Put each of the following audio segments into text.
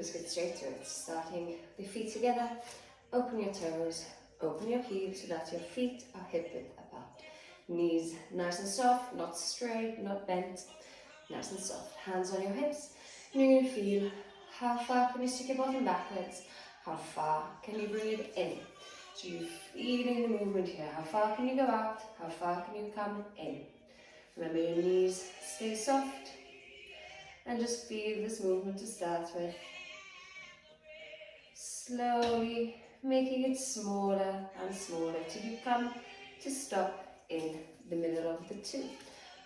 Just get straight to it, starting with your feet together. Open your toes, open your heels so that your feet are hip width apart. Knees nice and soft, not straight, not bent, nice and soft. Hands on your hips, and you're going to feel how far can you stick your bottom backwards, how far can you bring it in. So you're feeling the movement here. How far can you go out, how far can you come in. Remember your knees stay soft, and just feel this movement to start with. Slowly making it smaller and smaller till you come to stop in the middle of the two.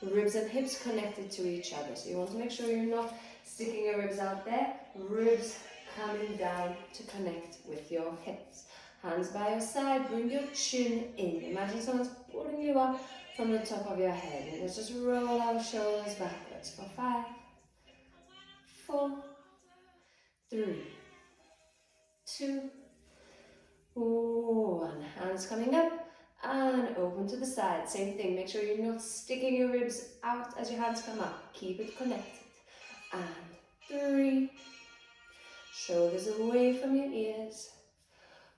Ribs and hips connected to each other. So you want to make sure you're not sticking your ribs out there. Ribs coming down to connect with your hips. Hands by your side, bring your chin in. Imagine someone's pulling you up from the top of your head. And let's just roll our shoulders backwards for 5, 4, 3, 2, 1. Hands coming up and open to the side. Same thing, make sure you're not sticking your ribs out as your hands come up. Keep it connected. And 3. Shoulders away from your ears.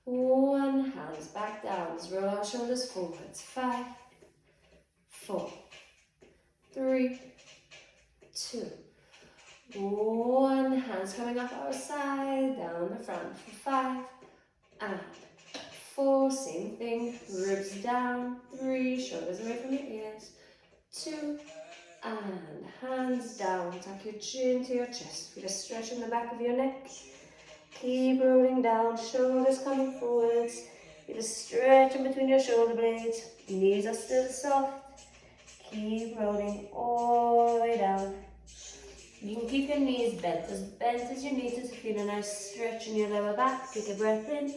1. Hands back down. Let's roll our shoulders forwards. 5, 4, 3, 2, 1. Hands coming up our side, down the front for 5 and 4. Same thing. Ribs down. 3. Shoulders away from your ears. 2. And hands down. Tuck your chin to your chest. Feel a stretch in the back of your neck. Keep rolling down. Shoulders coming forwards. Feel a stretch in between your shoulder blades. Knees are still soft. Keep rolling all the way down. You can keep your knees bent as you need to feel a nice stretch in your lower back. Take a breath in.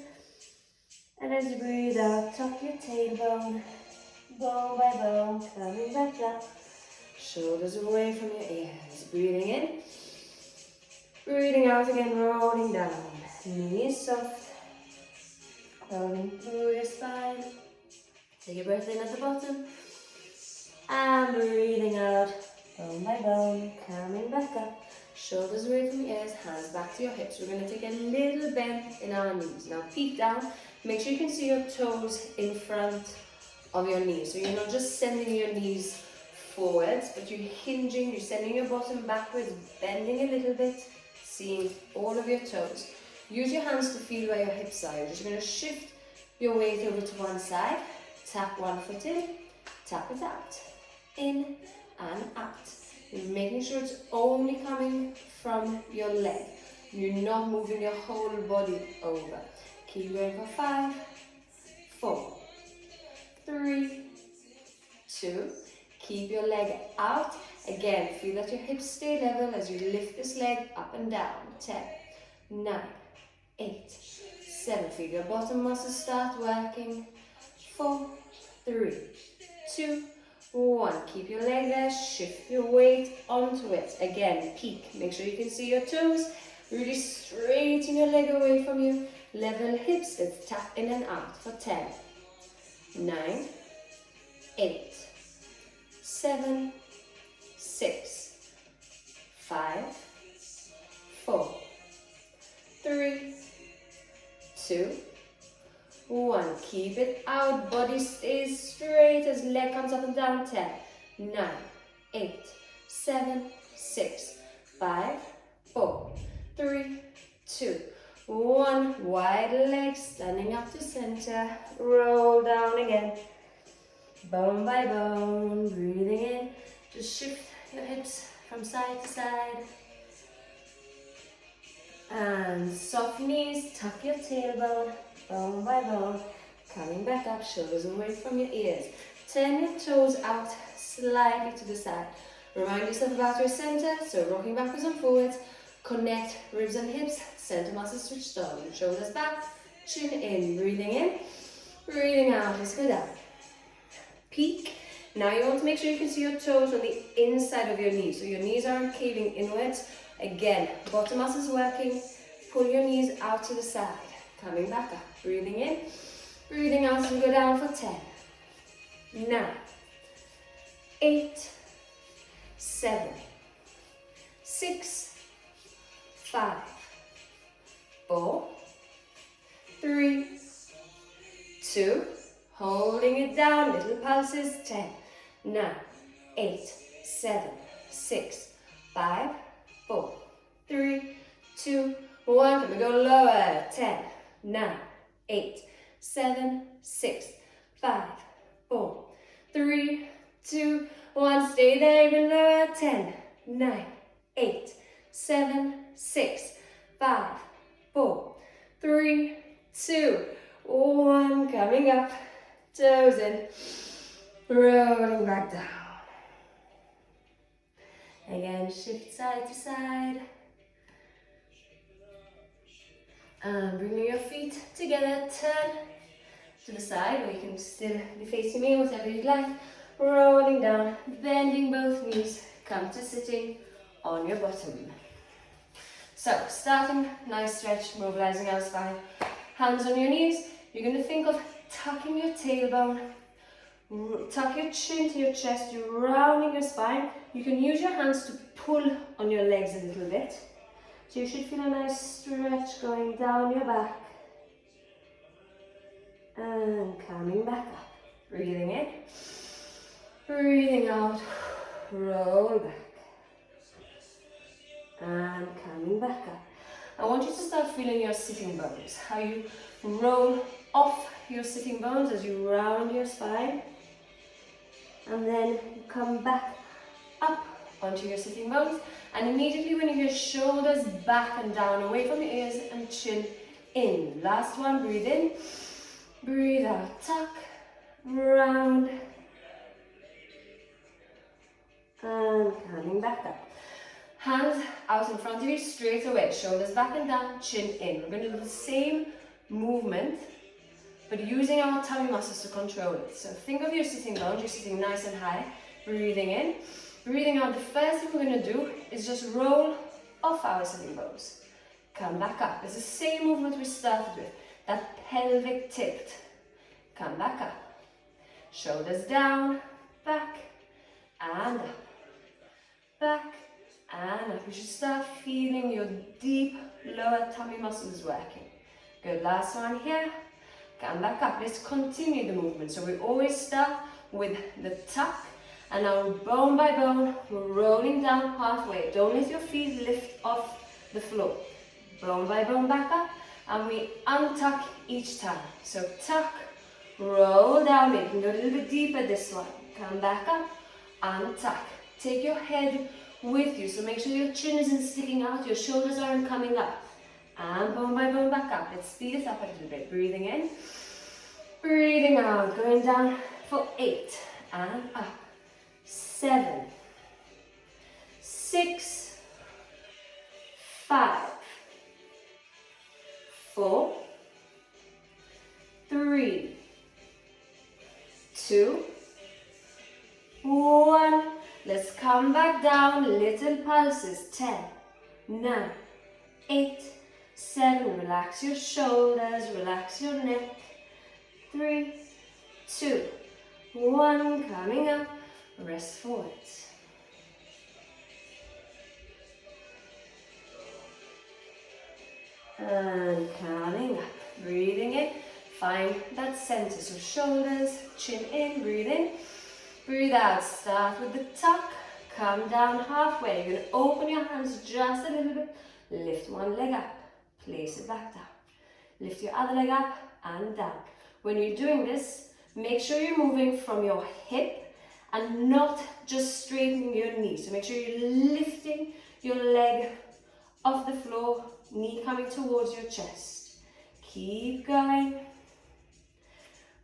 And as you breathe out, tuck your tailbone, bone by bone, coming back up. Shoulders away from your ears. Breathing in. Breathing out again, rolling down. Knees soft. Rolling through your spine. Take a breath in at the bottom. And breathing out, bone by bone, coming back up. Shoulders away from your ears, hands back to your hips. We're going to take a little bend in our knees. Now peek down. Make sure you can see your toes in front of your knees. So you're not just sending your knees forwards, but you're hinging, you're sending your bottom backwards, bending a little bit, seeing all of your toes. Use your hands to feel where your hips are. You're just going to shift your weight over to one side, tap one foot in, tap it out, in and out. You're making sure it's only coming from your leg. You're not moving your whole body over. Keep going for 5, 4, 3, 2. Keep your leg out. Again, feel that your hips stay level as you lift this leg up and down. 10, 9, 8, 7. Feel your bottom muscles start working. 4, 3, 2, 1. Keep your leg there. Shift your weight onto it. Again, peek. Make sure you can see your toes. Really straighten your leg away from you. Level hips. Let's tap in and out for 10, 9, 8, 7, 6, 5, 4, 3, 2, 1. Keep it out. Body stays straight as leg comes up and down. 10, 9, 8, 7, 6, 5, 4, 3, 2, 1. Wide legs standing up to center. Roll down again. Bone by bone. Breathing in. Just shift your hips from side to side. And soft knees. Tuck your tailbone. Bone by bone. Coming back up. Shoulders away from your ears. Turn your toes out slightly to the side. Remind yourself about your center. So rocking backwards and forwards. Connect ribs and hips. Center muscles switched on. Shoulders back. Chin in. Breathing in. Breathing out. Let's go down. Peek. Now you want to make sure you can see your toes on the inside of your knees. So your knees aren't caving inwards. Again, bottom muscles working. Pull your knees out to the side. Coming back up. Breathing in. Breathing out as we go down for 10, 9, 8, 7, 6, 5, 4, 3, 2, holding it down, little pulses, 10, 9, 8, 7, 6, 5, 4, 3, 2, 1, can we go lower, 10, 9, 8, 7, 6, 5, 4, 3, 2, 1, stay there, even lower, 10, 9, 8, 7, 6, 5, 4, 3, 2, 1, coming up, toes in, rolling back down. Again, shift side to side. And bringing your feet together, turn to the side, or you can still be facing me, whatever you'd like. Rolling down, bending both knees, come to sitting on your bottom. So, starting, nice stretch, mobilizing our spine. Hands on your knees, you're going to think of tucking your tailbone, tuck your chin to your chest, you're rounding your spine. You can use your hands to pull on your legs a little bit. So you should feel a nice stretch going down your back. And coming back up. Breathing in, breathing out, roll back. And coming back up. I want you to start feeling your sitting bones. How you roll off your sitting bones as you round your spine. And then you come back up onto your sitting bones. And immediately when you hear shoulders back and down, away from your ears and chin in. Last one, breathe in, breathe out, tuck, round, and coming back up. Hands out in front of you straight away, shoulders back and down, chin in. We're going to do the same movement, but using our tummy muscles to control it. So think of your sitting bones, you're sitting nice and high, breathing in. Breathing out, the first thing we're going to do is just roll off our sitting bones. Come back up. It's the same movement we started with. That pelvic tipped. Come back up. Shoulders down, back, and up. Back, and up. You should start feeling your deep lower tummy muscles working. Good, last one here. Come back up. Let's continue the movement. So we always start with the tuck. And now bone by bone, we're rolling down halfway. Don't let your feet lift off the floor. Bone by bone back up, and we untuck each time. So tuck, roll down. You can go a little bit deeper this one. Come back up, untuck. Take your head with you, so make sure your chin isn't sticking out, your shoulders aren't coming up. And bone by bone back up. Let's speed it up a little bit. Breathing in, breathing out. Going down for 8, and up. 7, 6, 5, 4, 3, 2, 1. Let's come back down, little pulses. 10, 9, 8, 7. Relax your shoulders, relax your neck. 3, 2, 1. Coming up. Rest forwards. And coming up. Breathing in. Find that center. So shoulders, chin in, breathe in. Breathe out. Start with the tuck. Come down halfway. You're going to open your hands just a little bit. Lift one leg up. Place it back down. Lift your other leg up and down. When you're doing this, make sure you're moving from your hip and not just straightening your knee. So make sure you're lifting your leg off the floor, knee coming towards your chest. Keep going.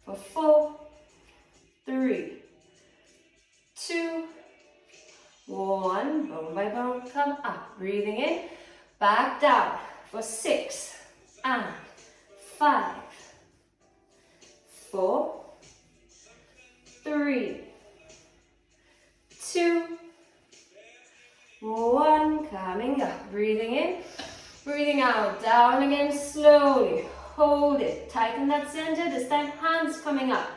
For 4, 3, 2, 1. Bone by bone, come up. Breathing in, back down. For 6, and 5, 4, 3, 2, 1. Coming up, breathing in, breathing out, down again slowly. Hold it, tighten that center. This time hands coming up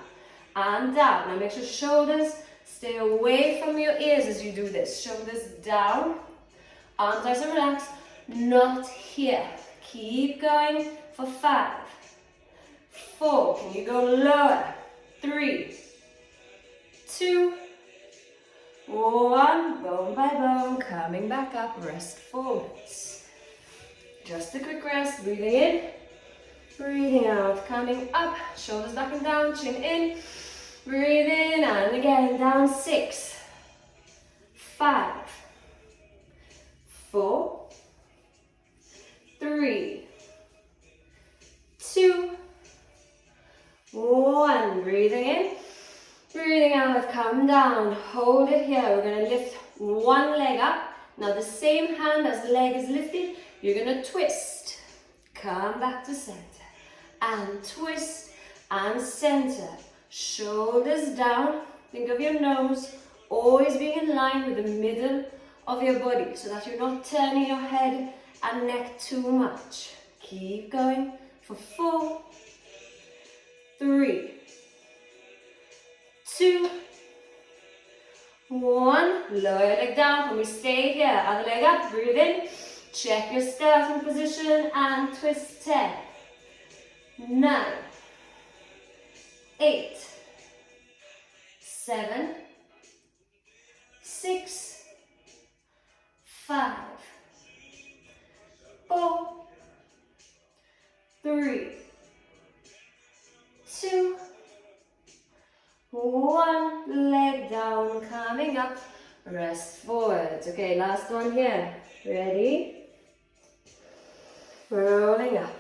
and down. Now make sure shoulders stay away from your ears as you do this. Shoulders down, arms nice and relaxed, not here. Keep going for 5, 4, can you go lower? 3, 2, 1, bone by bone, coming back up, rest forwards. Just a quick rest, breathing in, breathing out, coming up, shoulders back and down, chin in, breathe in, and again, down 6, 5, 4, 3, 2, 1, breathing in, breathing out, come down, hold it here, we're going to lift one leg up, now the same hand as the leg is lifted, you're going to twist, come back to center, and twist, and center, shoulders down, think of your nose, always being in line with the middle of your body, so that you're not turning your head and neck too much. Keep going for 4, 3, 2, 1. Lower your leg down. When we stay here, other leg up, breathe in. Check your starting position and twist. 10, 9, 8, 7, 6, 5, 4, 3, 2, 1, leg down, coming up, rest forwards. Okay, last one here. Ready? Rolling up.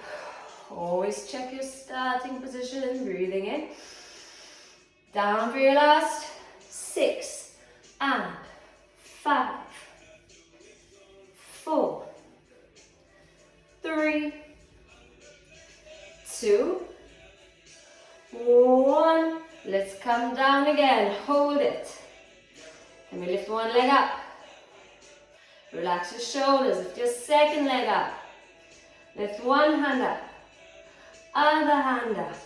Always check your starting position, breathing in. Down for your last 6, and 5, 4, 3, 2, 1. Let's come down again. Hold it. And we lift one leg up. Relax your shoulders. Lift your second leg up. Lift one hand up. Other hand up.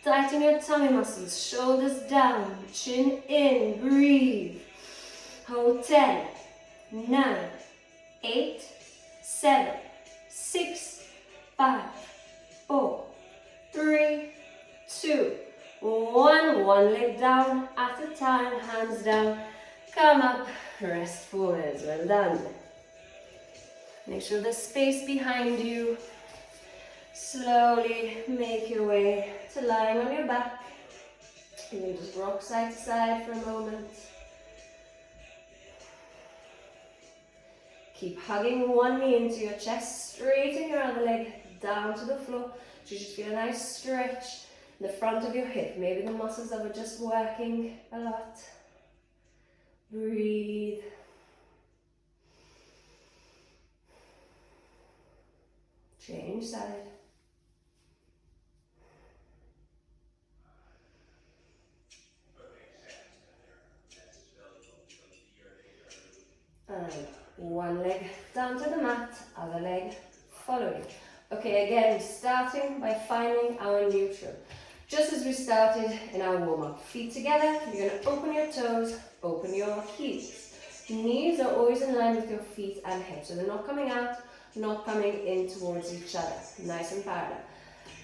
Tighten your tummy muscles. Shoulders down. Chin in. Breathe. Hold 10, 9, 8, 7, 6, 5, 4, 3, 2, 1. One leg down at a time, hands down. Come up, rest forwards. Well done. Make sure there's space behind you. Slowly make your way to lying on your back. You can just rock side to side for a moment. Keep hugging one knee into your chest, straighten your other leg down to the floor. So you should feel a nice stretch in the front of your hip. Maybe the muscles that were just working a lot. Breathe. Change side. And one leg down to the mat, other leg following. Okay, again, starting by finding our neutral. Just as we started in our warm-up. Feet together, you're going to open your toes, open your heels. Knees are always in line with your feet and hips, so they're not coming out, not coming in towards each other. Nice and parallel.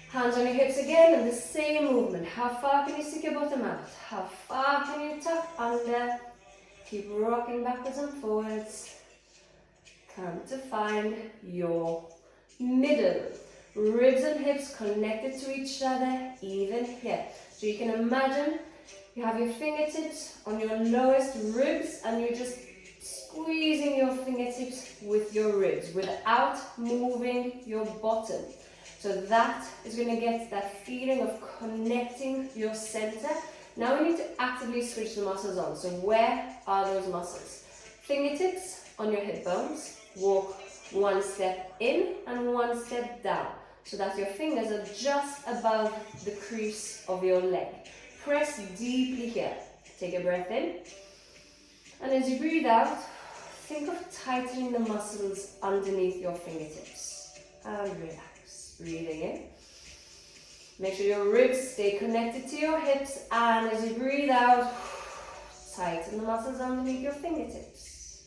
Hands on your hips again, and the same movement. How far can you stick your bottom out? How far can you tuck under? Keep rocking backwards and forwards. Come to find your middle. Ribs and hips connected to each other, even here. So you can imagine you have your fingertips on your lowest ribs and you're just squeezing your fingertips with your ribs without moving your bottom. So that is going to get that feeling of connecting your center. Now we need to actively switch the muscles on. So where are those muscles? Fingertips on your hip bones. Walk one step in and one step down, so that your fingers are just above the crease of your leg. Press deeply here. Take a breath in. And as you breathe out, think of tightening the muscles underneath your fingertips. And relax. Breathing in. Make sure your ribs stay connected to your hips. And as you breathe out, tighten the muscles underneath your fingertips.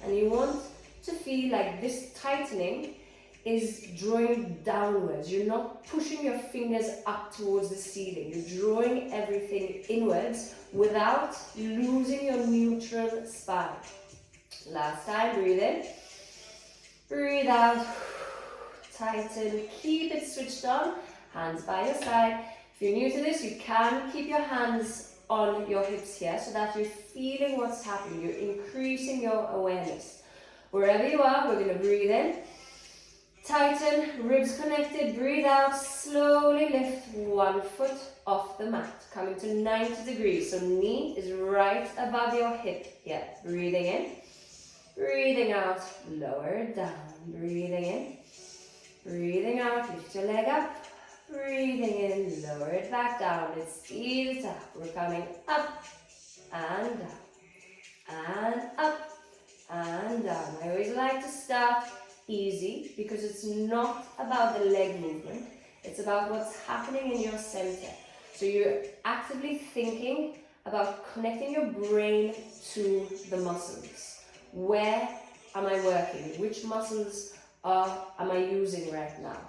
And you want to feel like this tightening is drawing downwards. You're not pushing your fingers up towards the ceiling. You're drawing everything inwards without losing your neutral spine. Last time, breathe in. Breathe out. Tighten. Keep it switched on. Hands by your side. If you're new to this, you can keep your hands on your hips here so that you're feeling what's happening. You're increasing your awareness. Wherever you are, we're going to breathe in. Tighten, ribs connected, breathe out, slowly lift one foot off the mat, coming to 90 degrees, so knee is right above your hip here. Breathing in, breathing out, lower it down, breathing in, breathing out, lift your leg up, breathing in, lower it back down, let's ease it up, we're coming up and down, and up and down. I always like to start easy because it's not about the leg movement, it's about what's happening in your center. So you're actively thinking about connecting your brain to the muscles. Where am I working? Which muscles am I using right now?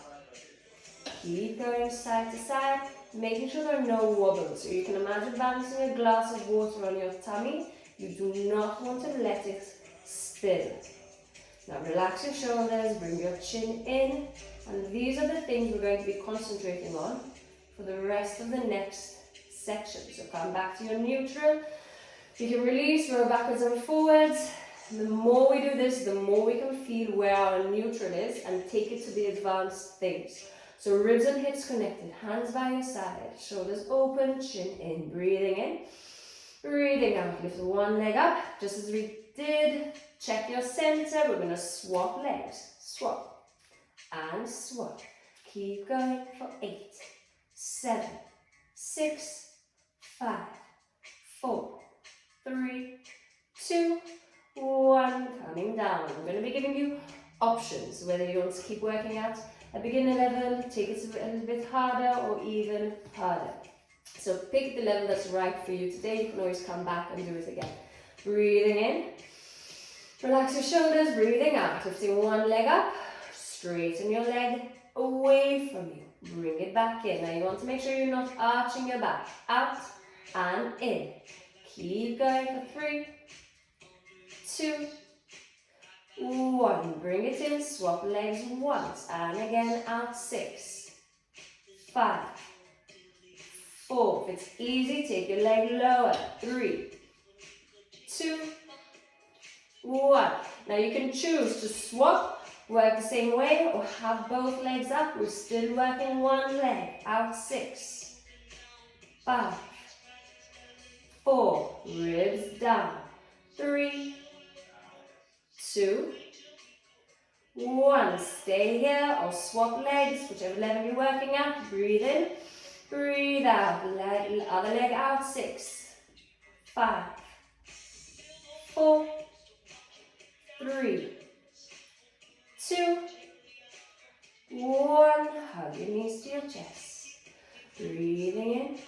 Keep going side to side, making sure there are no wobbles. So you can imagine balancing a glass of water on your tummy. You do not want to let it spill. Now relax your shoulders, bring your chin in, and these are the things we're going to be concentrating on for the rest of the next section. So come back to your neutral. You can release, roll backwards and forwards. The more we do this, the more we can feel where our neutral is and take it to the advanced things. So ribs and hips connected, hands by your side, shoulders open, chin in, breathing in, breathing out. Lift one leg up, just as we did. Check your center. We're going to swap legs. Swap and swap. Keep going for 8, 7, 6, 5, 4, 3, 2, 1. Coming down. I'm going to be giving you options, whether you want to keep working at a beginner level, take it a little bit harder or even harder. So pick the level that's right for you today. You can always come back and do it again. Breathing in. Relax your shoulders, breathing out. Lifting one leg up, straighten your leg away from you. Bring it back in. Now you want to make sure you're not arching your back. Out and in. Keep going for 3, 2, 1. Bring it in, swap legs once. And again, out 6, 5, 4. If it's easy, take your leg lower. 3, 2, 1. Now you can choose to swap, work the same way, or have both legs up. We're still working one leg. Out 6, 5, 4. Ribs down. 3, 2, 1. Stay here or swap legs, whichever level you're working at. Breathe in, breathe out. Other leg out. 6, 5, 4, 3, 2, 1. Hug your knees to your chest. Breathing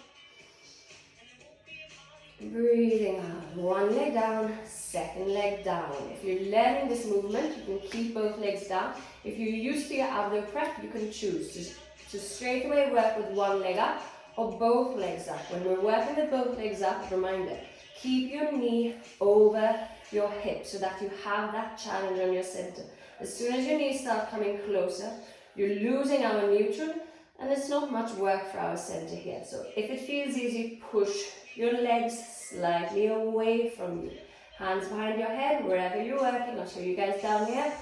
in. Breathing out. One leg down, second leg down. If you're learning this movement, you can keep both legs down. If you're used to your abdo prep, you can choose to straight away work with one leg up or both legs up. When we're working with both legs up, reminder, keep your knee over your hip so that you have that challenge on your center. As soon as your knees start coming closer, you're losing our neutral and it's not much work for our center here. So if it feels easy, push your legs slightly away from you. Hands behind your head, wherever you're working. I'll show you guys down here.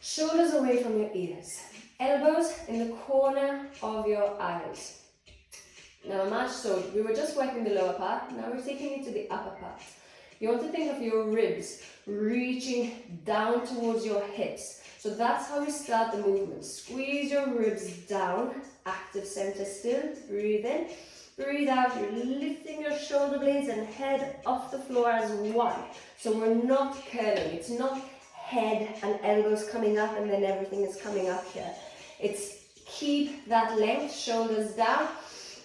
Shoulders away from your ears. Elbows in the corner of your eyes. Now so we were just working the lower part, now we're taking it to the upper part. You want to think of your ribs reaching down towards your hips. So that's how we start the movement. Squeeze your ribs down, active center still, breathe in, breathe out. You're lifting your shoulder blades and head off the floor as one. So we're not curling, it's not head and elbows coming up and then everything is coming up here. It's keep that length, shoulders down,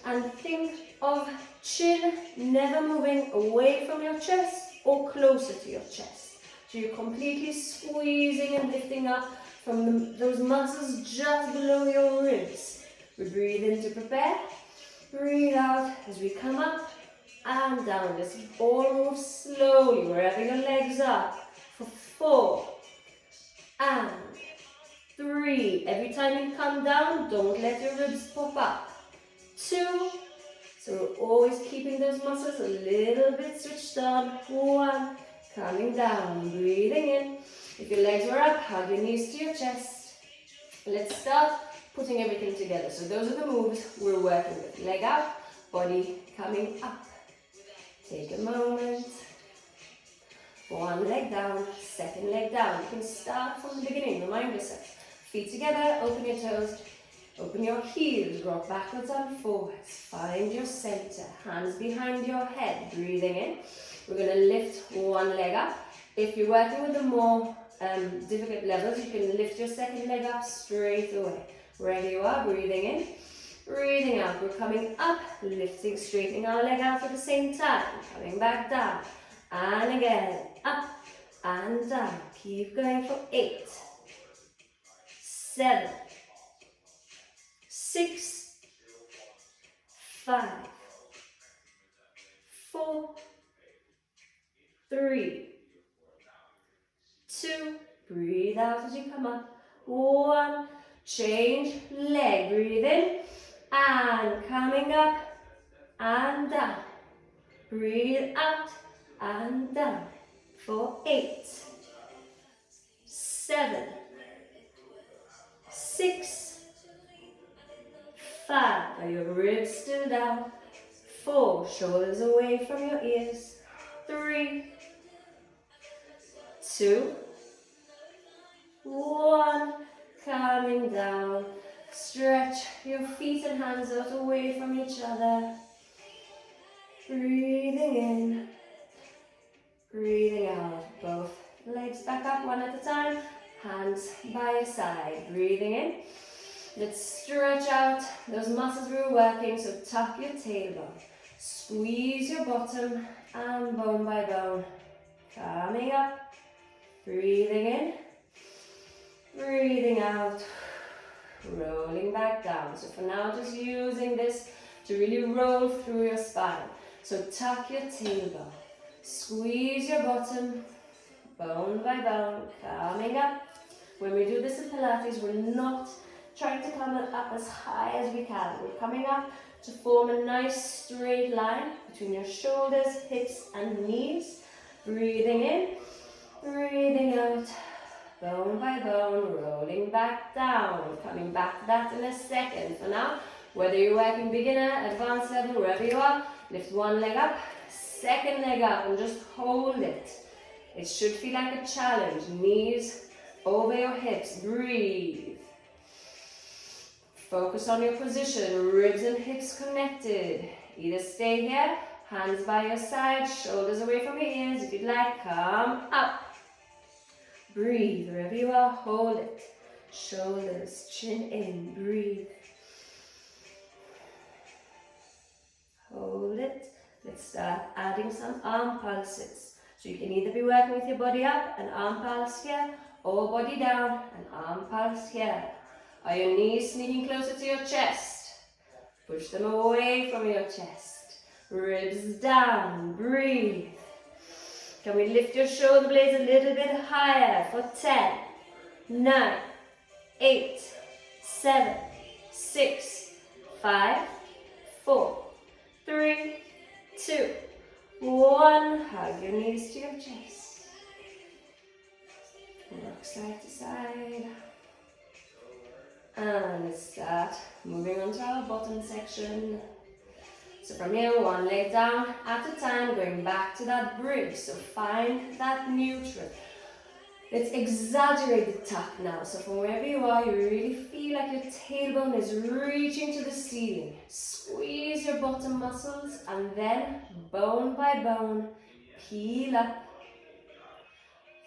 and think of chin never moving away from your chest or closer to your chest. So you're completely squeezing and lifting up from those muscles just below your ribs. We breathe in to prepare. Breathe out as we come up and down. Just all move slowly wherever your legs are. For 4 and 3. Every time you come down, don't let your ribs pop up. 2. So we're always keeping those muscles a little bit switched on. 1. Coming down, breathing in. If your legs were up, hug your knees to your chest. Let's start putting everything together. So those are the moves we're working with. Leg up, body coming up. Take a moment. 1 leg down, 2nd leg down. You can start from the beginning. Remind yourself. Feet together, open your toes, open your heels, rock backwards and forwards. Find your center, hands behind your head. Breathing in. We're going to lift 1 leg up. If you're working with the more difficult levels, you can lift your 2nd leg up straight away. Wherever you are, breathing in, breathing out. We're coming up, lifting, straightening our leg out at the same time. Coming back down. And again, up and down. Keep going for 8, 7, 6, 5, 4, 3, 2, breathe out as you come up. 1, change leg, breathe in, and coming up and down. Breathe out and down for 8, 7, 6, 5. Are your ribs still down? 4, shoulders away from your ears. 3, 2, 1. Coming down. Stretch your feet and hands out away from each other. Breathing in. Breathing out. Both legs back up 1 at a time. Hands by your side. Breathing in. Let's stretch out those muscles we were working. So tuck your tailbone. Squeeze your bottom and bone by bone. Coming up. Breathing in. Breathing out. Rolling back down. So for now, just using this to really roll through your spine. So tuck your tailbone. Squeeze your bottom, bone by bone, coming up. When we do this in Pilates, we're not trying to come up as high as we can. We're coming up to form a nice straight line between your shoulders, hips, and knees. Breathing in, breathing out, bone by bone, rolling back down. Coming back to that in a second. For now, whether you're working beginner, advanced level, wherever you are, lift 1 leg up, 2nd leg up, and just hold it. It should feel like a challenge. Knees over your hips. Breathe. Focus on your position. Ribs and hips connected. Either stay here, hands by your side, shoulders away from your ears. If you'd like, come up. Breathe. Wherever you are, hold it. Shoulders, chin in. Breathe. Hold it. Let's start adding some arm pulses. So you can either be working with your body up, an arm pulse here, or body down, an arm pulse here. Are your knees sneaking closer to your chest? Push them away from your chest. Ribs down. Breathe. Can we lift your shoulder blades a little bit higher for 10, 9, 8, 7, 6, 5, 4, 3, 2, 1. Hug your knees to your chest. Rock side to side. And let's start moving on to our bottom section. So from here, 1 leg down at a time, going back to that bridge. So find that neutral. Let's exaggerate the tuck now. So from wherever you are, you really feel like your tailbone is reaching to the ceiling. Squeeze your bottom muscles and then bone by bone, peel up.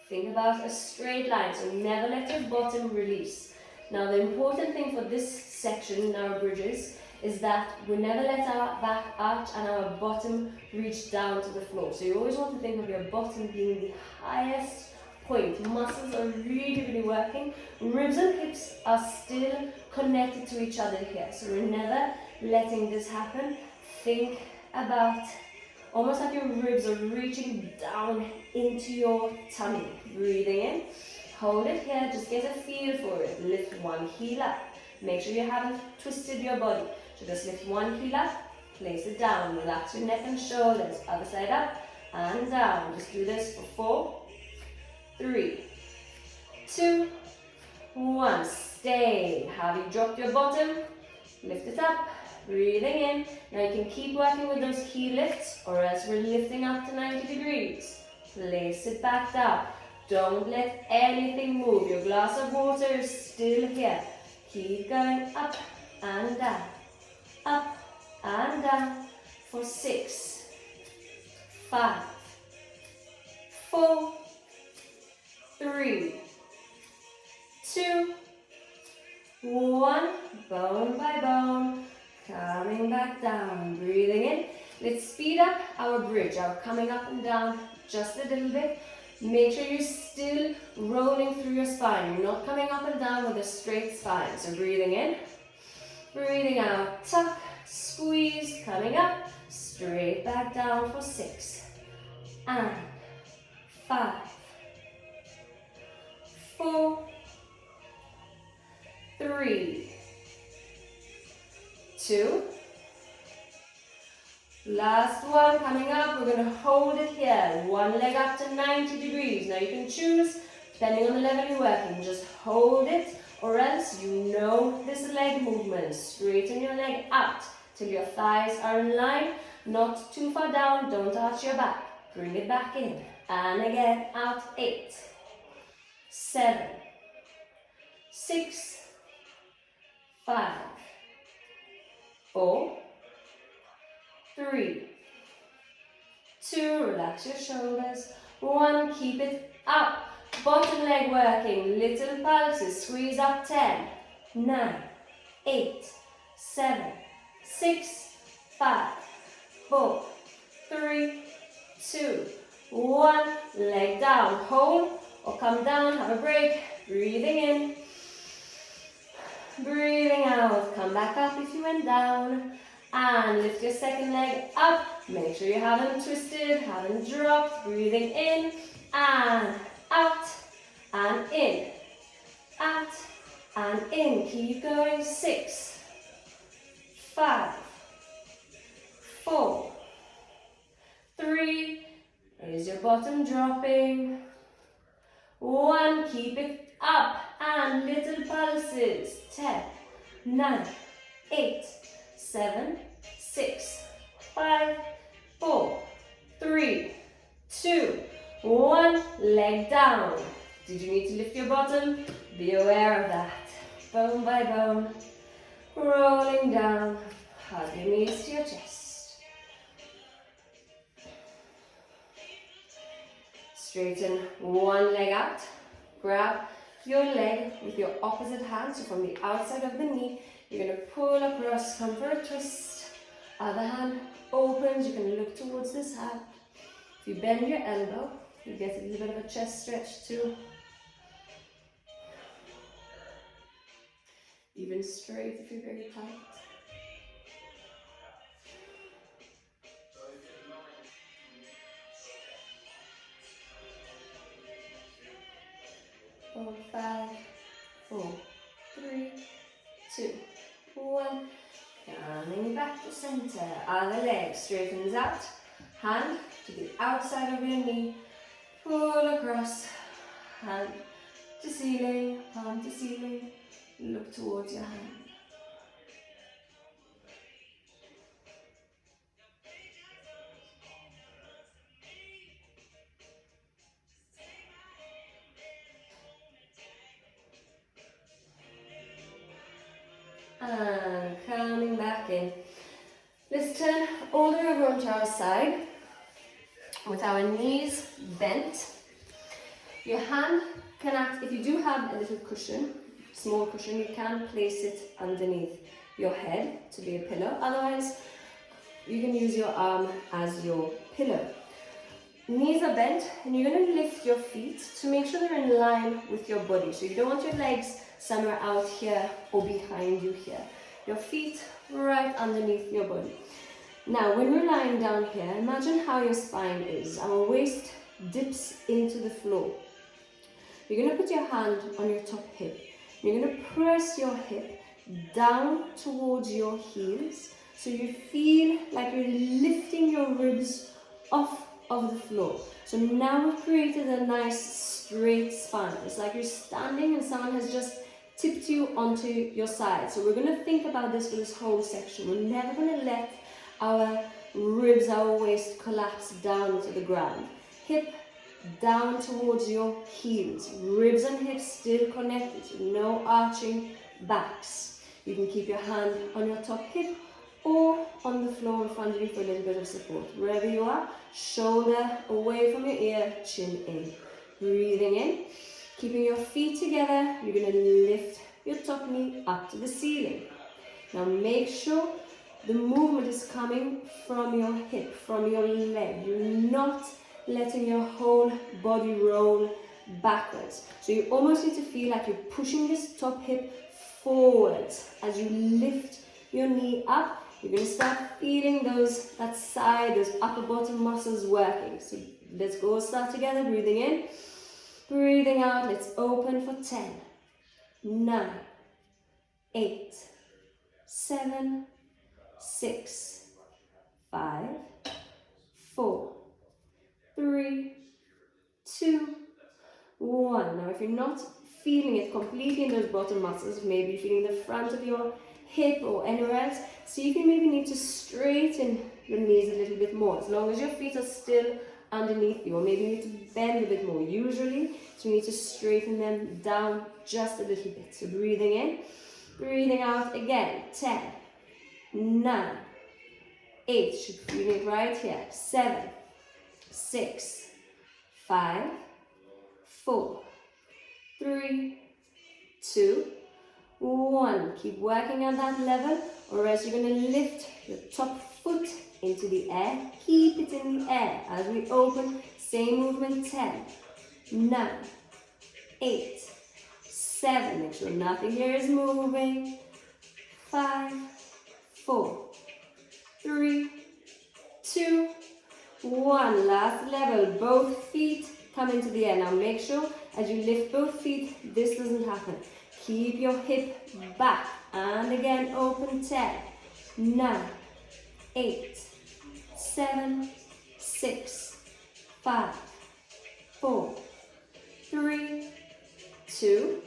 Think about a straight line, so never let your bottom release. Now the important thing for this section in our bridges is that we never let our back arch and our bottom reach down to the floor. So you always want to think of your bottom being the highest point. Muscles are really, really working. Ribs and hips are still connected to each other here. So we're never letting this happen. Think about almost like your ribs are reaching down into your tummy. Breathing in. Hold it here. Just get a feel for it. Lift one heel up. Make sure you haven't twisted your body. So just lift one heel up. Place it down. Relax your neck and shoulders. Other side up and down. Just do this for 4, 3, 2, 1. Stay. Have you dropped your bottom? Lift it up. Breathing in. Now you can keep working with those heel lifts, or else we're lifting up to 90 degrees. Place it back down. Don't let anything move. Your glass of water is still here. Keep going up and down. Up and down for 6, 5, 4, 3, 2, 1. Bone by bone. Coming back down. Breathing in. Let's speed up our bridge. Our coming up and down just a little bit. Make sure you're still rolling through your spine. You're not coming up and down with a straight spine. So breathing in. Breathing out. Tuck. Squeeze. Coming up. Straight back down for 6. And 5, 4, 3, 2. Last one, coming up, we're going to hold it here. One leg up to 90 degrees. Now you can choose, depending on the level you're working, just hold it, or else you know this leg movement. Straighten your leg out till your thighs are in line, not too far down, don't arch your back. Bring it back in, and again, out. 8, 7, 6, 5, 4, 3, 2, relax your shoulders. 1, keep it up. Bottom leg working, little pulses, squeeze up. 10, 9, 8, 7, 6, 5, 4, 3, 2, 1. Leg down, hold or come down, have a break. Breathing in, breathing out. Come back up if you went down. And lift your second leg up. Make sure you haven't twisted, haven't dropped. Breathing in and out and in. Out and in. Keep going. 6, 5, 4, 3. Is your bottom dropping? 1. Keep it up and little pulses. 10, 9, 8, 7, 6, 5, 4, 3, 2, 1. Leg down. Did you need to lift your bottom? Be aware of that. Bone by bone. Rolling down. Hug your knees to your chest. Straighten one leg out. Grab your leg with your opposite hand. So from the outside of the knee, you're going to pull across, come for a twist. Other hand opens, you can look towards this hand. If you bend your elbow, you get a little bit of a chest stretch too. Even straight if you're very tight. Four, 5, 4, 3, 2, 1. Coming back to center. Other leg straightens out. Hand to the outside of your knee. Pull across. Hand to ceiling. Palm to ceiling. Look towards your hand. And coming back in. Let's turn all the way over onto our side with our knees bent. Your hand can act, if you do have a little cushion, small cushion, you can place it underneath your head to be a pillow. Otherwise, you can use your arm as your pillow. Knees are bent, and you're going to lift your feet to make sure they're in line with your body. So you don't want your legs somewhere out here or behind you here. Your feet right underneath your body. Now, when we're lying down here, imagine how your spine is. Our waist dips into the floor. You're going to put your hand on your top hip. You're going to press your hip down towards your heels, so you feel like you're lifting your ribs off of the floor. So now we've created a nice straight spine. It's like you're standing and someone has just tipped you onto your side. So we're going to think about this for this whole section. We're never going to let our ribs, our waist collapse down to the ground. Hip down towards your heels. Ribs and hips still connected, so no arching backs. You can keep your hand on your top hip or on the floor in front of you for a little bit of support. Wherever you are, shoulder away from your ear, chin in. Breathing in, keeping your feet together, you're going to lift your top knee up to the ceiling. Now make sure the movement is coming from your hip, from your leg. You're not letting your whole body roll backwards. So you almost need to feel like you're pushing this top hip forwards. As you lift your knee up, you're going to start feeling that side, those upper bottom muscles working. So let's go start together, breathing in, breathing out. Let's open for 10, 9, 8, 7, 6, 5, 4, 3, 2, 1. Now if you're not feeling it completely in those bottom muscles, maybe you're feeling the front of your hip or anywhere else, see if you maybe need to straighten your knees a little bit more, as long as your feet are still underneath you, or maybe you need to bend a bit more. Usually, so you need to straighten them down just a little bit. So breathing in, breathing out again. 10, 9, 8, should feel it right here. 7, 6, 5, 4, 3, 2, 1. Keep working at that level, or else you're going to lift your top foot into the air. Keep it in the air as we open. Same movement. 10, 9, 8, 7. Make sure nothing here is moving. 5, 4, 3, 2, 1. Last level. Both feet come into the air. Now make sure as you lift both feet, this doesn't happen. Keep your hip back. And again, open. 10, 9, 8, 7, 6, 5, 4, 3, 2,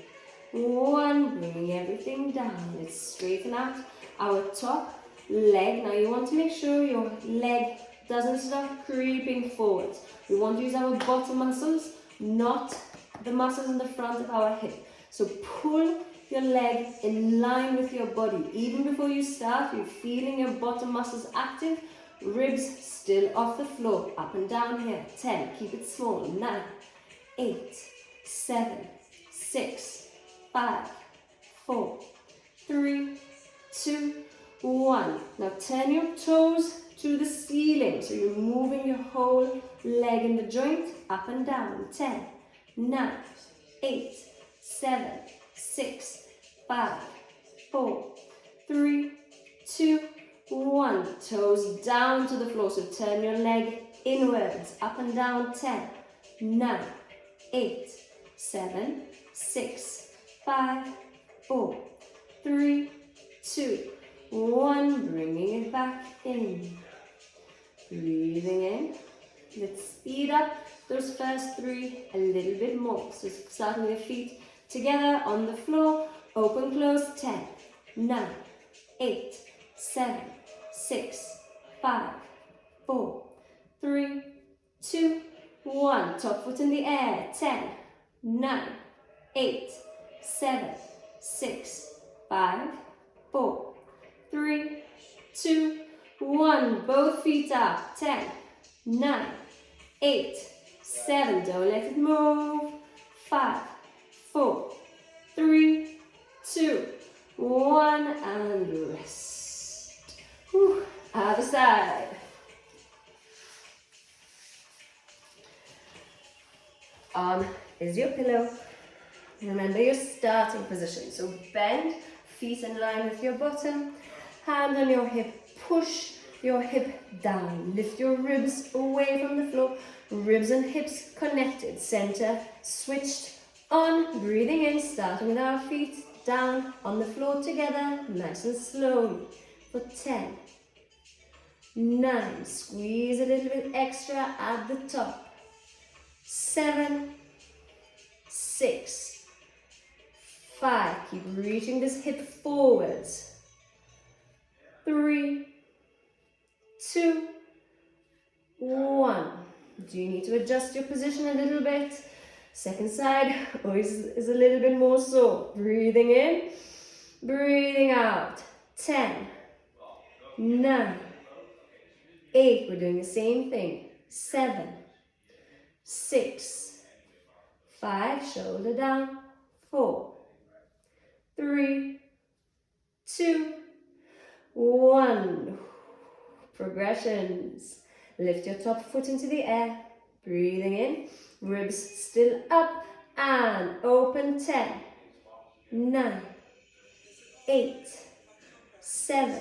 1. Bringing everything down. Let's straighten out our top leg. Now you want to make sure your leg doesn't start creeping forward. We want to use our bottom muscles, not the muscles in the front of our hip. So pull your leg in line with your body. Even before you start, you're feeling your bottom muscles active. Ribs still off the floor. Up and down here. 10. Keep it small. 9, 8, 7, 6, 5, 4, 3, 2, 1. Now turn your toes to the ceiling. So you're moving your whole leg in the joint. Up and down. 10, 9, 8, 7, 6, 5, 4, 3, 2, 1. Toes down to the floor. So turn your leg inwards. Up and down. 10, 9, 8, 7, 6, 5, 4, 3, 2, 1. Bringing it back in. Breathing in. Let's speed up those first 3 a little bit more. So starting with your feet together on the floor. Open, close. 10, 9, 8, 7, 6, 5, 4, 3, 2, 1. Top foot in the air. 10, 9, 8, 7, 6, 5, 4, 3, 2, 1. Both feet up. 10, 9, 8, 7. Don't let it move. 5, 4, 3, 2, 1. And rest. Whew. Other side. arm is your pillow. Remember your starting position. So bend, feet in line with your bottom, hand on your hip, push your hip down, lift your ribs away from the floor, ribs and hips connected, center switched on, breathing in, starting with our feet down on the floor together, nice and slowly for 10, 9, squeeze a little bit extra at the top, 7, 6, 5, keep reaching this hip forwards, 3, 2, 1. Do you need to adjust your position a little bit? Second side is a little bit more sore. Breathing in, breathing out. 10, 9, 8. We're doing the same thing. 7, 6, 5. Shoulder down. 4, 3, 2, 1. Progressions. Lift your top foot into the air. Breathing in. Ribs still up. And open. 10, 9, 8, 7,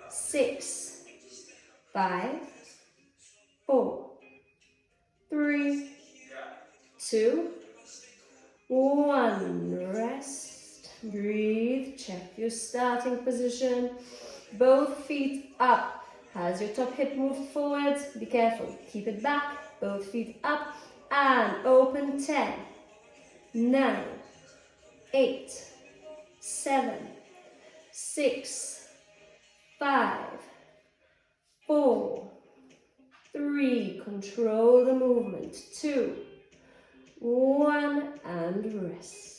6, 5, 4, 3, 2, 1. Rest. Breathe. Check your starting position. Both feet up. Has your top hip moved forwards? Be careful. Keep it back. Both feet up. And open. 10, 9, 8, 7, 6, 5, 4, 3. Control the movement. 2, 1. And rest.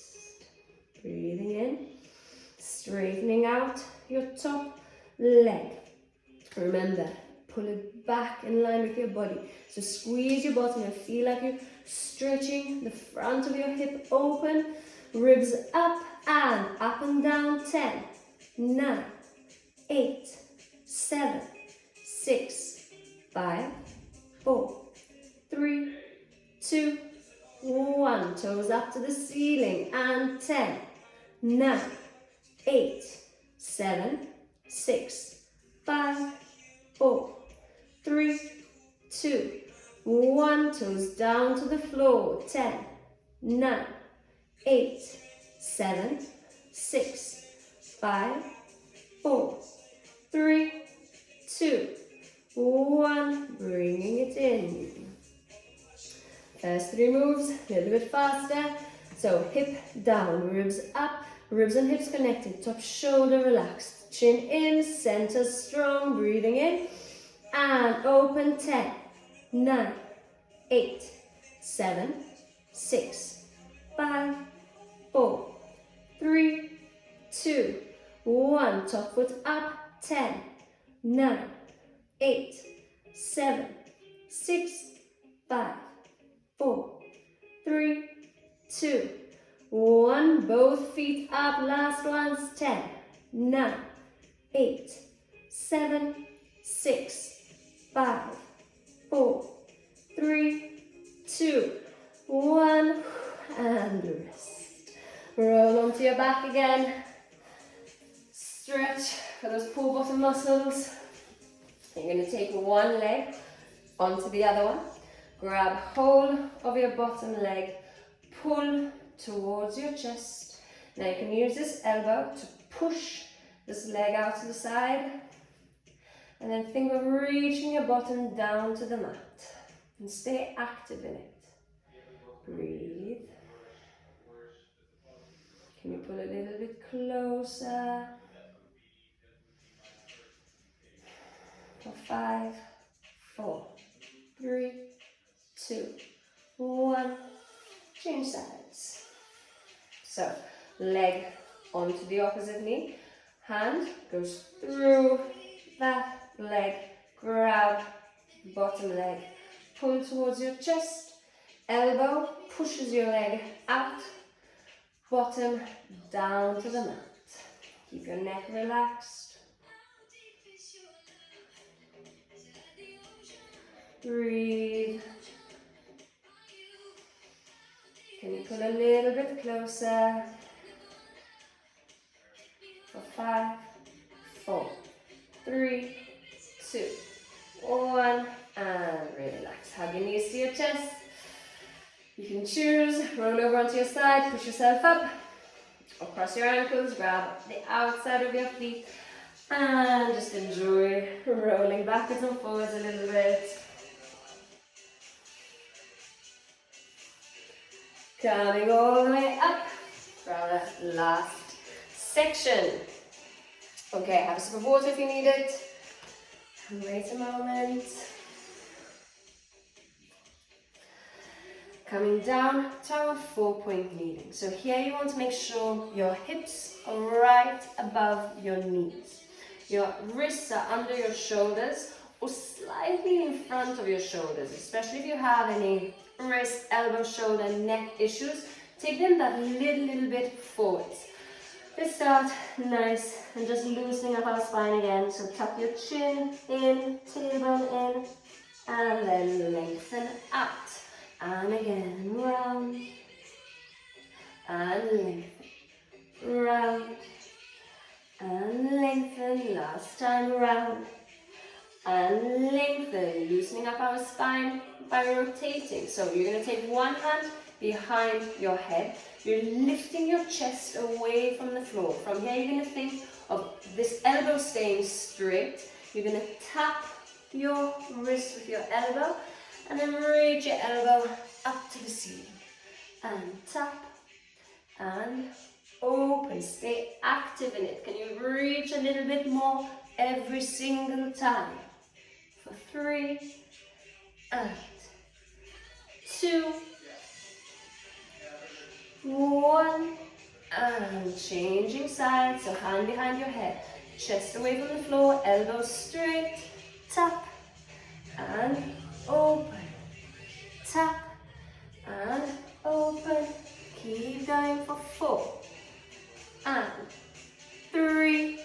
Breathing in. Straightening out your top leg. Remember, pull it back in line with your body. So squeeze your bottom and feel like you're stretching the front of your hip open. Ribs up and down. 10, 9, 8, 7, 6, 5, 4, 3, 2, 1. Toes up to the ceiling. And 10, 9, 8, 7, 6, 5, 4, 3, 2, 1. Toes down to the floor. 10, 9, 8, 7, 6, 5, 4, 3, 2, 1. Bringing it in. First 3 moves, a little bit faster. So hip down, ribs up, ribs and hips connected, top shoulder relaxed. Chin in, center strong, breathing in, and open. 10, 9, 8, 7, 6, 5, 4, 3, 2, 1. Top foot up. 10, 9, 8, 7, 6, 5, 4, 3, 2, 1. Both feet up. Last ones. 10, 9, 8, 7, 6, 5, 4, 3, 2, 1. And rest. Roll onto your back again. Stretch for those pull bottom muscles. You're going to take one leg onto the other one. Grab hold of your bottom leg. Pull towards your chest. Now you can use this elbow to push this leg out to the side. And then think of reaching your bottom down to the mat. And stay active in it. Breathe. Can you pull a little bit closer? For 5, 4, 3, 2, 1. Change sides. So, leg onto the opposite knee. Hand goes through that leg. Grab bottom leg. Pull towards your chest. Elbow pushes your leg out. Bottom down to the mat. Keep your neck relaxed. Breathe. Pull a little bit closer. For 5, 4, 3, 2, 1, and relax. Hug your knees to your chest. You can choose, roll over onto your side, push yourself up, or cross your ankles, grab the outside of your feet, and just enjoy rolling backwards and forwards a little bit. Coming all the way up for our last section. Okay, have a sip of water if you need it. Wait a moment. Coming down to our 4-point kneeling. So here you want to make sure your hips are right above your knees. Your wrists are under your shoulders or slightly in front of your shoulders, especially if you have any wrist, elbow, shoulder, neck issues. Take them that little bit forwards. Let's start nice and just loosening up our spine again. So tuck your chin in, tailbone in, and then lengthen out. And again, round, and lengthen, round, and lengthen. Last time, round, and lengthen. Loosening up our spine by rotating. So you're going to take one hand behind your head. You're lifting your chest away from the floor. From here, you're going to think of this elbow staying straight. You're going to tap your wrist with your elbow, and then reach your elbow up to the ceiling. And tap, and open. Stay active in it. Can you reach a little bit more every single time? For 3, and 2, 1, and changing sides. So hand behind your head, chest away from the floor, elbows straight, tap, and open, tap, and open. Keep going for 4, and 3,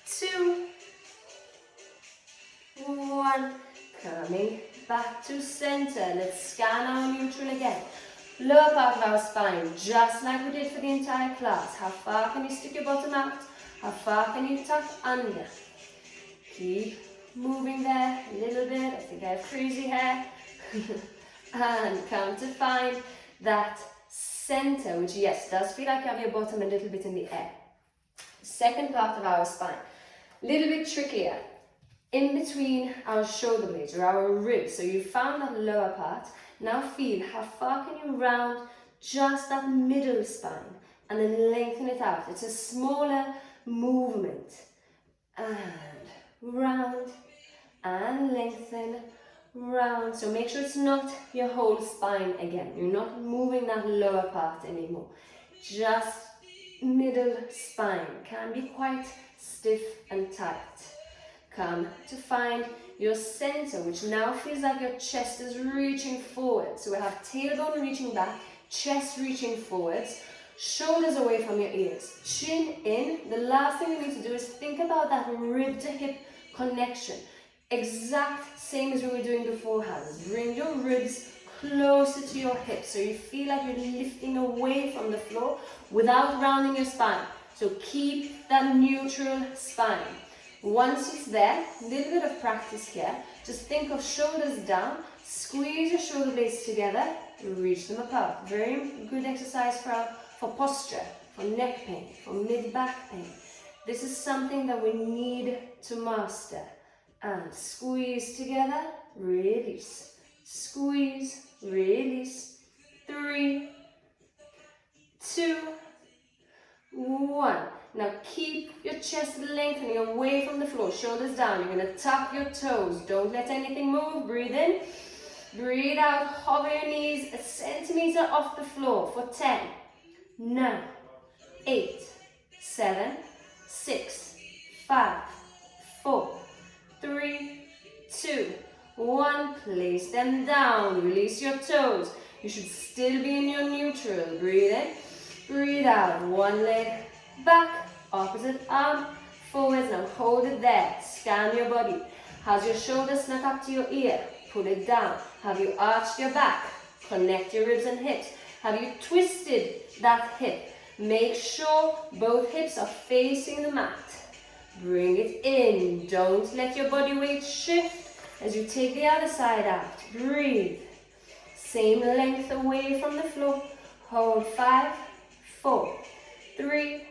2, 1. Coming back to center. Let's scan our neutral again. Lower part of our spine, just like we did for the entire class. How far can you stick your bottom out? How far can you tuck under? Keep moving there a little bit. I think I have crazy hair. And come to find that center, which yes, does feel like you have your bottom a little bit in the air. Second part of our spine, a little bit trickier. In between our shoulder blades or our ribs. So you found that lower part. Now feel how far can you round just that middle spine and then lengthen it out. It's a smaller movement. And round and lengthen, round. So make sure it's not your whole spine again. You're not moving that lower part anymore. Just middle spine can be quite stiff and tight. Come to find your center, which now feels like your chest is reaching forward. So we have tailbone reaching back, chest reaching forwards, shoulders away from your ears, chin in. The last thing we need to do is think about that rib to hip connection. Exact same as we were doing beforehand. Bring your ribs closer to your hips so you feel like you're lifting away from the floor without rounding your spine. So keep that neutral spine. Once it's there, a little bit of practice here. Just think of shoulders down, squeeze your shoulder blades together, reach them apart. Very good exercise for posture, for neck pain, for mid-back pain. This is something that we need to master. And squeeze together, release. Squeeze, release. 3, 2, 1. Now keep your chest lengthening away from the floor, shoulders down. You're going to tuck your toes. Don't let anything move. Breathe in. Breathe out. Hover your knees a centimeter off the floor for 10, 9, 8, 7, 6, 5, 4, 3, 2, 1. Place them down. Release your toes. You should still be in your neutral. Breathe in. Breathe out. One leg back, opposite arm, forwards. Now hold it there. Scan your body. Has your shoulder snuck up to your ear? Pull it down. Have you arched your back? Connect your ribs and hips. Have you twisted that hip? Make sure both hips are facing the mat. Bring it in. Don't let your body weight shift as you take the other side out. Breathe. Same length away from the floor. Hold 5, 4, 3,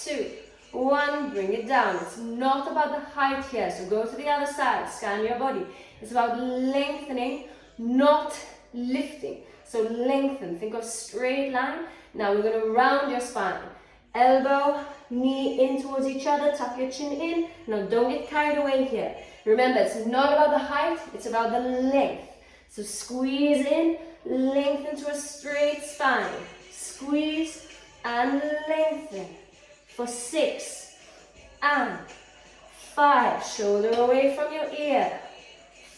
2, 1. Bring it down. It's not about the height here, so go to the other side. Scan your body. It's about lengthening, not lifting. So lengthen. Think of straight line. Now we're going to round your spine. Elbow, knee in towards each other. Tuck your chin in. Now don't get carried away here. Remember, it's not about the height. It's about the length. So squeeze in, lengthen to a straight spine. Squeeze and lengthen for 6 and 5. Shoulder away from your ear.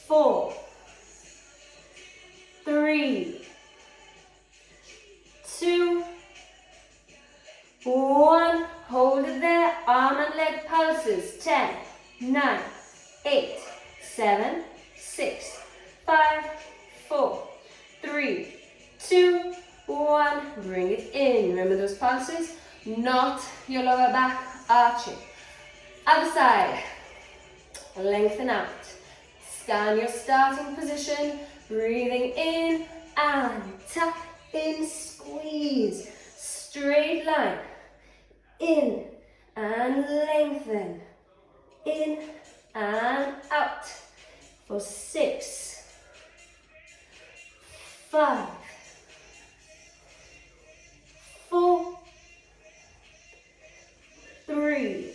4, 3, 2, 1. Hold it there. Arm and leg pulses. 10, 9, 8, 7, 6, 5, 4, 3, 2, 1. Bring it in. Remember those pulses? Not your lower back arching. Other side. Lengthen out. Scan your starting position. Breathing in and tuck in, squeeze. Straight line. In and lengthen. In and out. For 6, 5, 4, 3,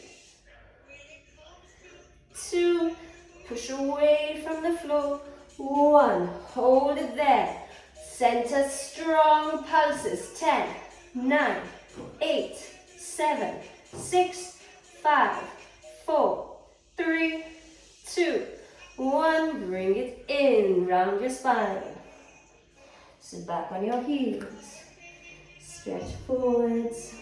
2, push away from the floor. 1, hold it there. Center strong pulses. 10, 9, 8, 7, 6, 5, 4, 3, 2, 1. Bring it in. Round your spine. Sit back on your heels. Stretch forwards.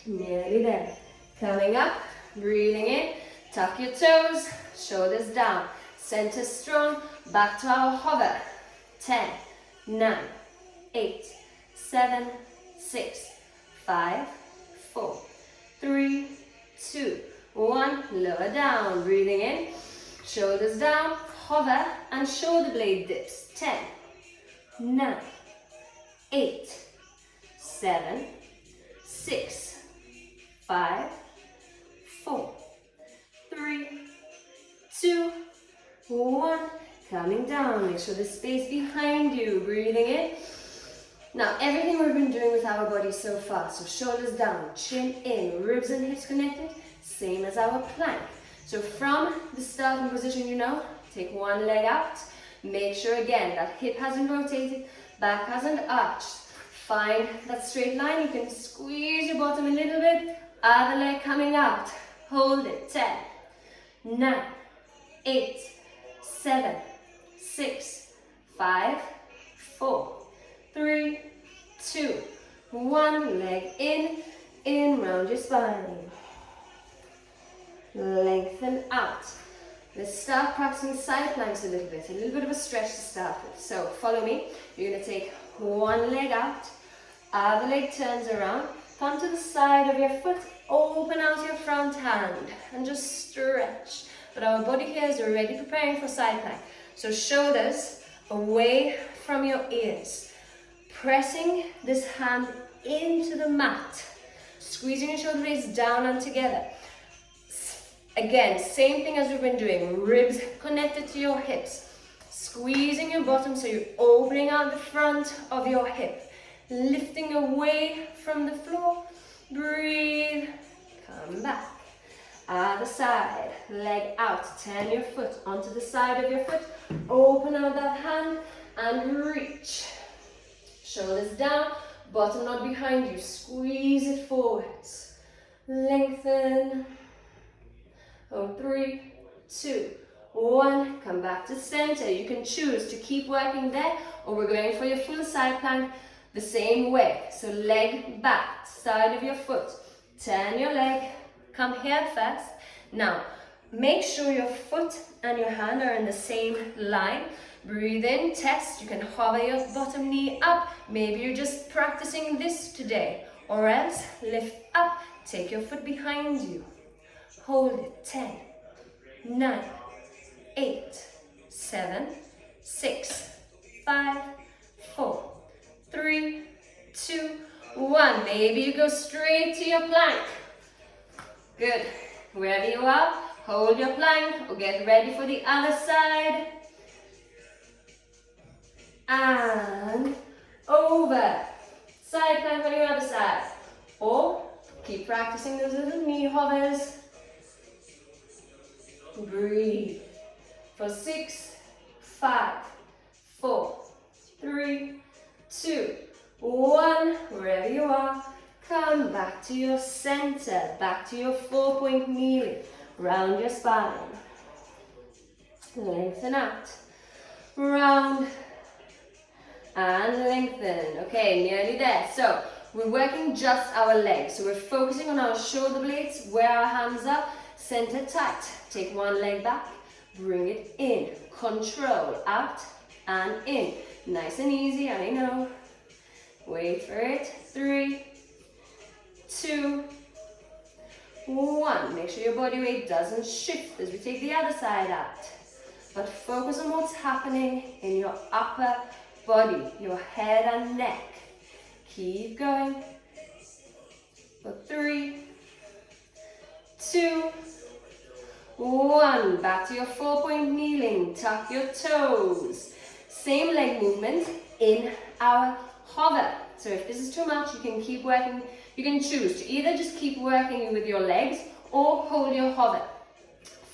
Nearly there. Coming up, breathing in. Tuck your toes, shoulders down. Center strong. Back to our hover. 10, 9, 8, 7, 6, 5, 4, 3, 2, 1. Lower down. Breathing in. Shoulders down. Hover and shoulder blade dips. 10, 9, 8, 7, 6, 5, 4, 3, 2, 1. Coming down. Make sure the space behind you. Breathing in. Now, everything we've been doing with our body so far. So shoulders down, chin in, ribs and hips connected. Same as our plank. So from the starting position, take one leg out. Make sure again that hip hasn't rotated, back hasn't arched. Find that straight line. You can squeeze your bottom a little bit. Other leg coming out. Hold it. 10, 9, 8, 7, 6, 5, 4, 3, 2, 1. Leg in, round your spine. Lengthen out. Let's start practicing side planks a little bit of a stretch to start with. So follow me. You're going to take one leg out, other leg turns around, come to the side of your foot, open out your front hand and just stretch. But our body here is already preparing for side plank. So shoulders away from your ears. Pressing this hand into the mat. Squeezing your shoulder blades down and together. Again, same thing as we've been doing. Ribs connected to your hips. Squeezing your bottom so you're opening out the front of your hip. Lifting away from the floor. Breathe. Come back. Other side. Leg out. Turn your foot onto the side of your foot. Open out that hand and reach. Shoulders down. Bottom not behind you. Squeeze it forwards. Lengthen. On 3, 2, 1. Come back to center. You can choose to keep working there, or we're going for your full side plank the same way. So leg back, side of your foot. Turn your leg. Come here first. Now, Make sure your foot and your hand are in the same line. Breathe in, test. You can hover your bottom knee up. Maybe you're just practicing this today. Or else, lift up, take your foot behind you. Hold it, 10, 9, 8, 7, 6, 5, 4, 3, 2, 1. Maybe you go straight to your plank. Good. Wherever you are, hold your plank or get ready for the other side. And over. Side plank on your other side. Or keep practicing those little knee hovers. Breathe. For 6, 5, 4, 3, 2, 1. Wherever you are, come back to your center, back to your 4-point kneeling. Round your spine. Lengthen out. Round. And lengthen. Okay, nearly there. So, we're working just our legs. So we're focusing on our shoulder blades, where our hands are, center tight. Take one leg back, bring it in. Control, out and in. Nice and easy, I know. Wait for it. 3, 2, 1. Make sure your body weight doesn't shift as we take the other side out. But focus on what's happening in your upper body, your head and neck. Keep going. For 3, 2, 1. Back to your 4-point kneeling. Tuck your toes. Same leg movement in our hover. So if this is too much, you can keep working. You can choose to either just keep working with your legs or hold your hover.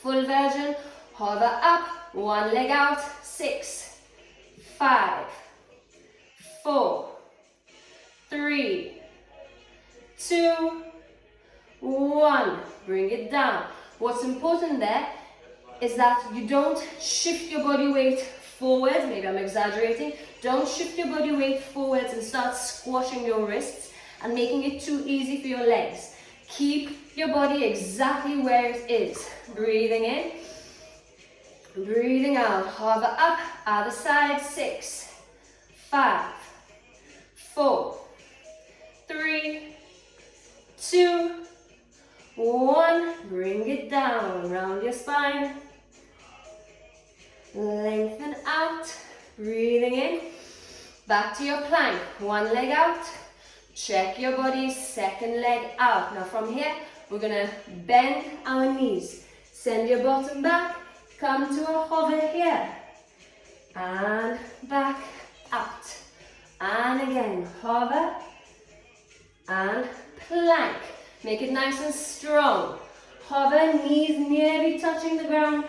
Full version, hover up, one leg out, 6, 5, 4, 3, 2, 1. Bring it down. What's important there is that you don't shift your body weight forward. Maybe I'm exaggerating. Don't shift your body weight forwards and start squashing your wrists and making it too easy for your legs. Keep your body exactly where it is. Breathing in, breathing out. Hover up, other side, 6, 5, 4, 3, 2, 1. Bring it down, round your spine. Lengthen out, breathing in. Back to your plank, one leg out. Check your body, second leg out. Now from here, we're gonna bend our knees. Send your bottom back, come to a hover here. And back, out. And again, hover. And plank. Make it nice and strong. Hover, knees nearly touching the ground.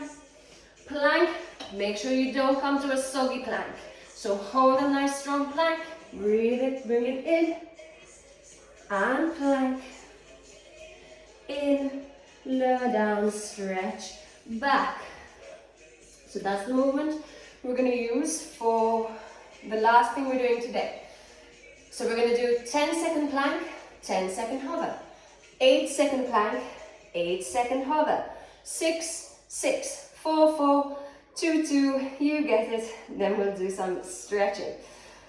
Plank, make sure you don't come to a soggy plank. So hold a nice strong plank. Breathe it, bring it in. And plank. In, lower down, stretch, back. So that's the movement we're going to use for the last thing we're doing today. So we're going to do 10-second plank, 10-second hover. 8-second plank, 8-second hover. 6, 6, 4, 4, 2, 2, you get it. Then we'll do some stretching.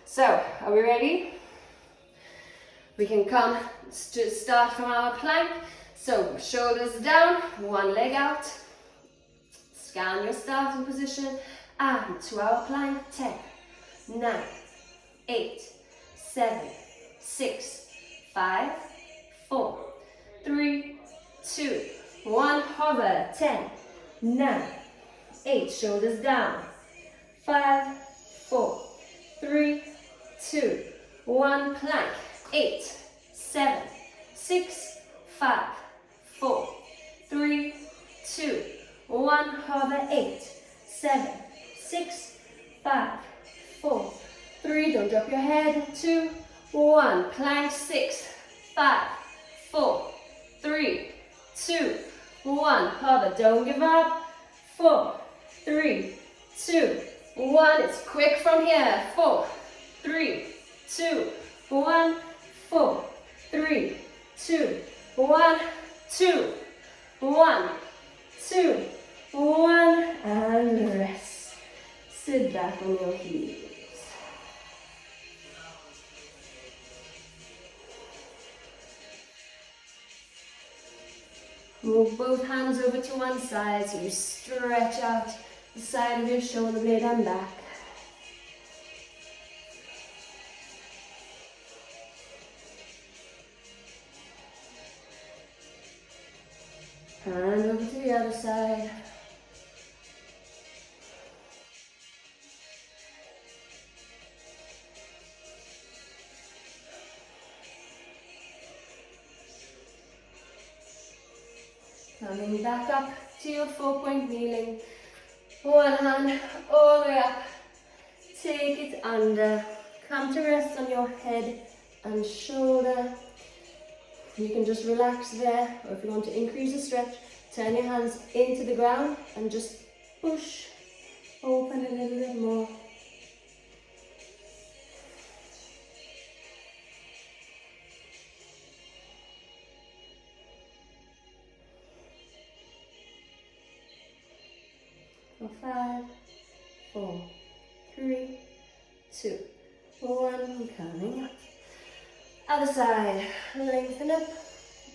So, are we ready? We can come to start from our plank. So, shoulders down, one leg out. Scan your starting position. And to our plank, 10, 9, 8, 7, 6, 5, 4, 3, 2, 1. Hover, 10, 9, 8. Shoulders down. 5, 4, 3, 2, 1. Plank. 8, 7, 6, 5, 4, 3, 2, 1. Hover. 8, 7, 6, 5, 4, 3. Don't drop your head. 2, 1. Plank. 6, 5, 4, 3, 2, 1. Hover. Don't give up. 4, 3, 2, 1. It's quick from here. 4, 3, 2, 1. 4, 3, 2, 1, 2, 1. 2, 1, and rest. Sit back on your heels. Move both hands over to one side so you stretch out the side of your shoulder blade and back. And over to the other side. Coming back up to your 4-point kneeling. One hand all the way up. Take it under. Come to rest on your head and shoulder. You can just relax there, or if you want to increase the stretch, turn your hands into the ground and just push open a little bit more. For 5, 4, 3, 2, 1, coming up. Other side, lengthen up,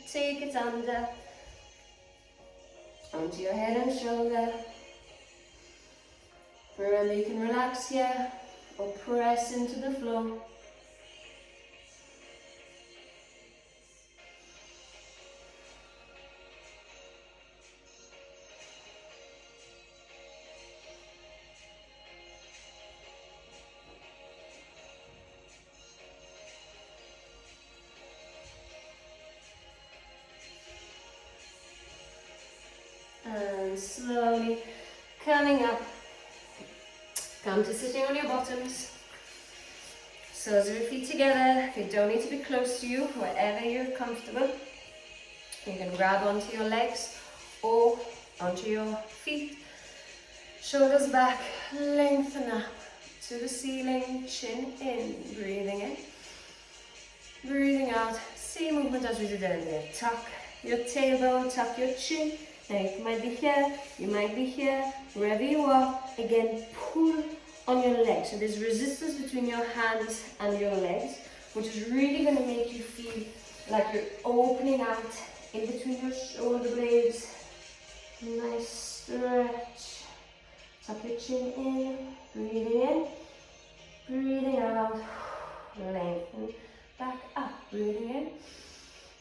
take it under, onto your head and shoulder. Remember, you can relax here or press into the floor. And slowly coming up, come to sitting on your bottoms. Soles of your feet together. They don't need to be close to you, wherever you're comfortable. You can grab onto your legs or onto your feet. Shoulders back, lengthen up to the ceiling, chin in, breathing in. Breathing out, same movement as we did earlier. Tuck your tailbone, tuck your chin. Now you might be here, you might be here, wherever you are. Again, pull on your legs. So there's resistance between your hands and your legs, which is really going to make you feel like you're opening out in between your shoulder blades. Nice stretch. Tuck your chin in, breathing in, breathing out, lengthen, back up, breathing in,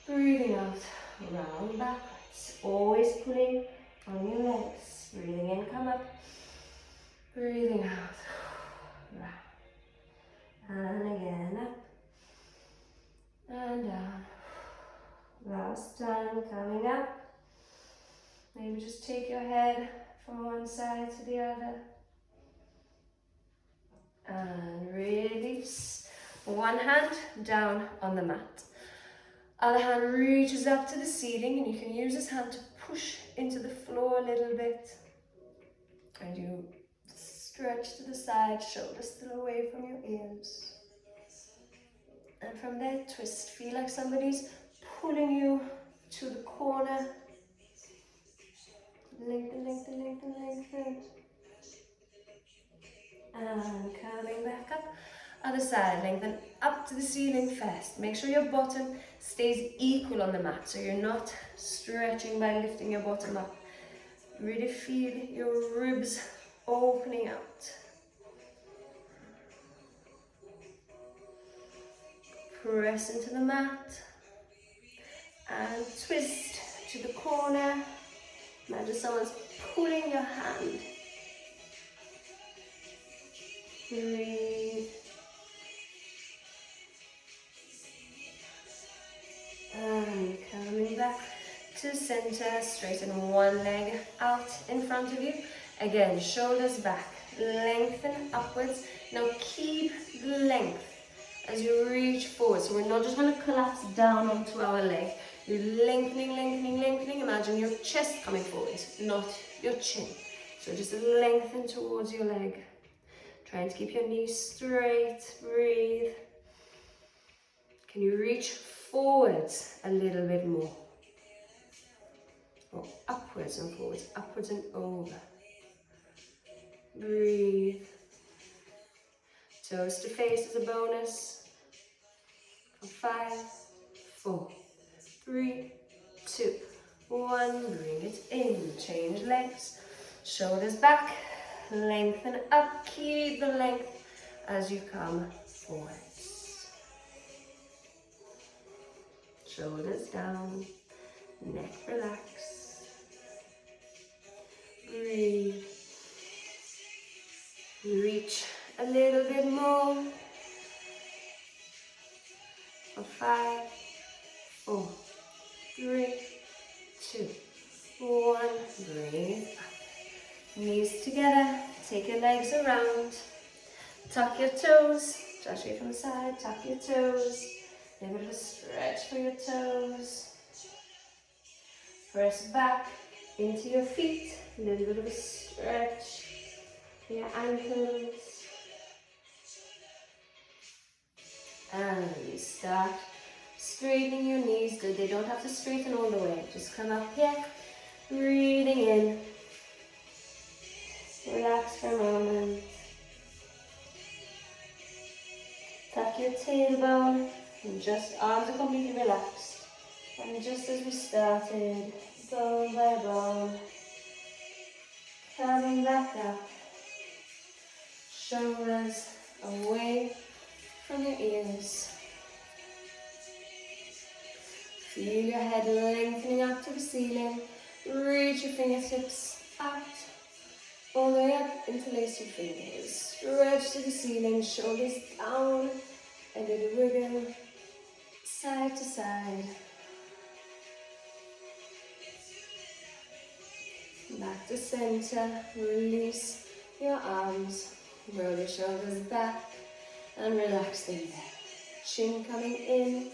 breathing out, round backwards. Always pulling on your legs. Breathing in, come up. Breathing out. Round. And again, up. And down. Last time, coming up. Maybe just take your head from one side to the other. And release. One hand down on the mat. Other hand reaches up to the ceiling, and you can use this hand to push into the floor a little bit. And you stretch to the side, shoulders still away from your ears. And from there, twist. Feel like somebody's pulling you to the corner. Lengthen, lengthen, lengthen, lengthen. And coming back up. Other side, lengthen up to the ceiling first. Make sure your bottom stays equal on the mat, so you're not stretching by lifting your bottom up. Really feel your ribs opening out. Press into the mat and twist to the corner. Imagine someone's pulling your hand. Breathe. And coming back to center, straighten one leg out in front of you. Again, shoulders back, lengthen upwards. Now keep the length as you reach forward. So we're not just going to collapse down onto our leg. You're lengthening, lengthening, lengthening. Imagine your chest coming forward, not your chin. So just lengthen towards your leg. Trying to keep your knees straight. Breathe. Can you reach forwards a little bit more? or upwards and forwards, upwards and over. Breathe. Toes to face as a bonus. For 5, 4, 3, 2, 1. Bring it in. Change legs. Shoulders back. Lengthen up. Keep the length as you come forwards. Shoulders down. Neck relax. Breathe. Reach a little bit more. For 5, 4, 3, 2, 1. Breathe up. Knees together. Take your legs around. Tuck your toes. Stretch away from the side. Tuck your toes. A little bit of a stretch for your toes. Press back into your feet. A little bit of a stretch for your ankles. And start straightening your knees. Good. They don't have to straighten all the way. Just come up here. Breathing in. Relax for a moment. Tuck your tailbone. And just arms are completely relaxed. And just as we started, bone by bone, coming back up. Shoulders away from your ears. Feel your head lengthening up to the ceiling. Reach your fingertips out, all the way up, interlace your fingers. Stretch to the ceiling, shoulders down, a little wiggle, side to side. Back to center, release your arms, roll your shoulders back, and relax them there. Chin coming in,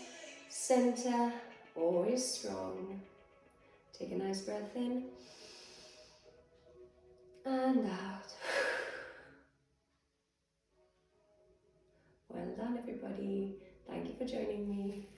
center, always strong. Take a nice breath in, and out. Well done, everybody. Thank you for joining me.